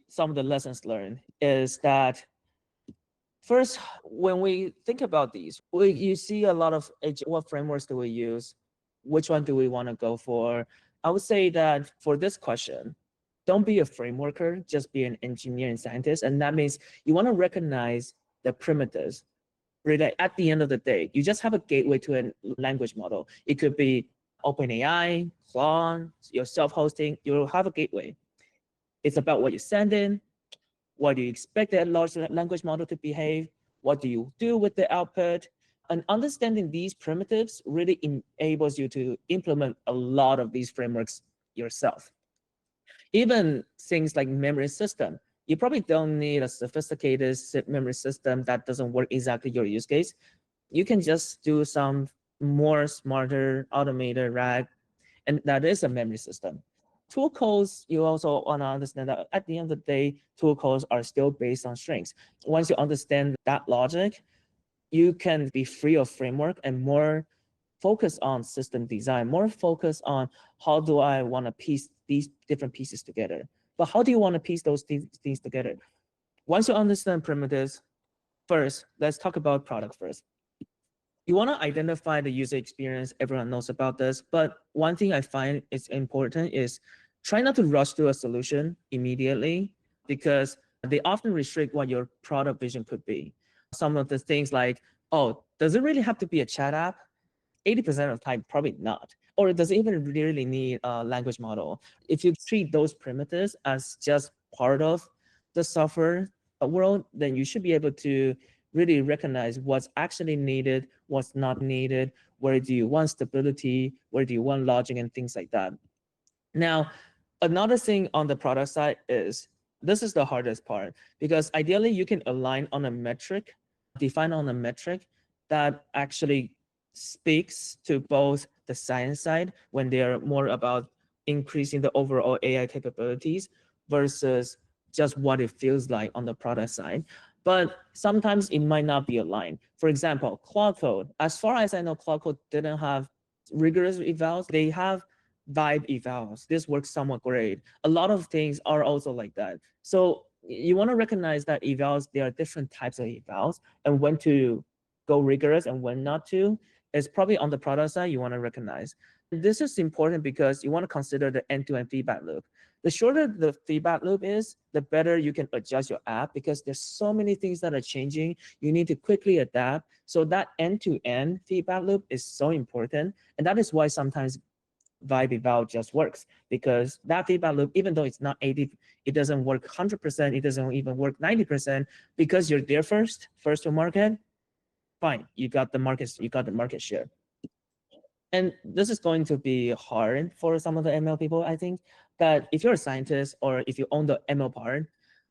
Some of the lessons learned is that first, when we think about these, you see a lot of what frameworks do we use? Which one do we want to go for? I would say that for this question, don't be a frameworker, just be an engineer and scientist. And that means you want to recognize the primitives. Really, at the end of the day, you just have a gateway to a language model. It could be OpenAI, Claude, your self-hosting, you'll have a gateway. It's about what you send in, what do you expect that large language model to behave, what do you do with the output, and understanding these primitives really enables you to implement a lot of these frameworks yourself. Even things like memory system, you probably don't need a sophisticated memory system that doesn't work exactly your use case. You can just do some more smarter automated RAG, and that is a memory system. Tool calls, you also want to understand that at the end of the day, tool calls are still based on strings. Once you understand that logic, you can be free of framework and more focus on system design, more focus on how do I want to piece these different pieces together. But how do you want to piece those things together? Once you understand primitives, first, let's talk about product first. You want to identify the user experience. Everyone knows about this. But one thing I find is important is try not to rush to a solution immediately because they often restrict what your product vision could be. Some of the things like, oh, does it really have to be a chat app? 80% of the time, probably not. Or does it even really need a language model? If you treat those primitives as just part of the software world, then you should be able to really recognize what's actually needed, what's not needed, where do you want stability, where do you want logic and things like that. Now, another thing on the product side is, this is the hardest part because ideally you can align on a metric, define on a metric that actually speaks to both the science side when they are more about increasing the overall AI capabilities versus just what it feels like on the product side. But sometimes it might not be aligned. For example, Claude Code, as far as I know, Claude Code didn't have rigorous evals. They have vibe-evals. This works somewhat great. A lot of things are also like that. So you want to recognize that evals, there are different types of evals and when to go rigorous and when not to. It's probably on the product side you want to recognize. This is important because you want to consider the end-to-end feedback loop. The shorter the feedback loop is, the better you can adjust your app because there's so many things that are changing. You need to quickly adapt. So that end-to-end feedback loop is so important. And that is why sometimes vibe-eval just works because that feedback loop, even though it's not 80, it doesn't work 100%, it doesn't even work 90% because you're there first to market. Fine, you got the market share. And this is going to be hard for some of the ML people, I think, that if you're a scientist or if you own the ML part,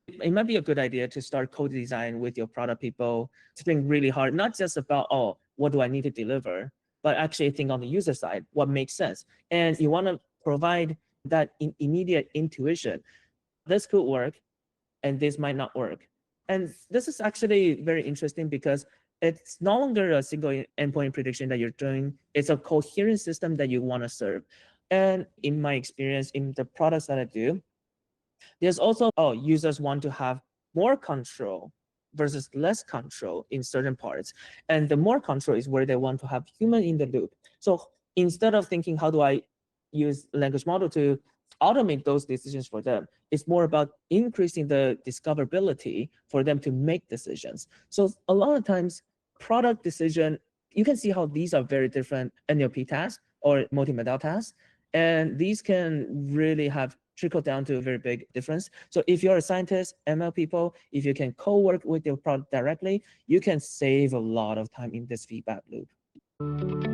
it might be a good idea to start code design with your product people to think really hard, not just about, oh, what do I need to deliver, but actually think on the user side, what makes sense. And you want to provide that immediate intuition. This could work and this might not work. And this is actually very interesting because it's no longer a single endpoint prediction that you're doing. It's a coherent system that you want to serve. And in my experience, in the products that I do, there's also, oh, users want to have more control versus less control in certain parts. And the more control is where they want to have human in the loop. So instead of thinking, how do I use language model to automate those decisions for them, it's more about increasing the discoverability for them to make decisions. So a lot of times, product decision, you can see how these are very different NLP tasks or multimodal tasks. And these can really have trickle down to a very big difference. So if you're a scientist, ML people, if you can co-work with your product directly, you can save a lot of time in this feedback loop.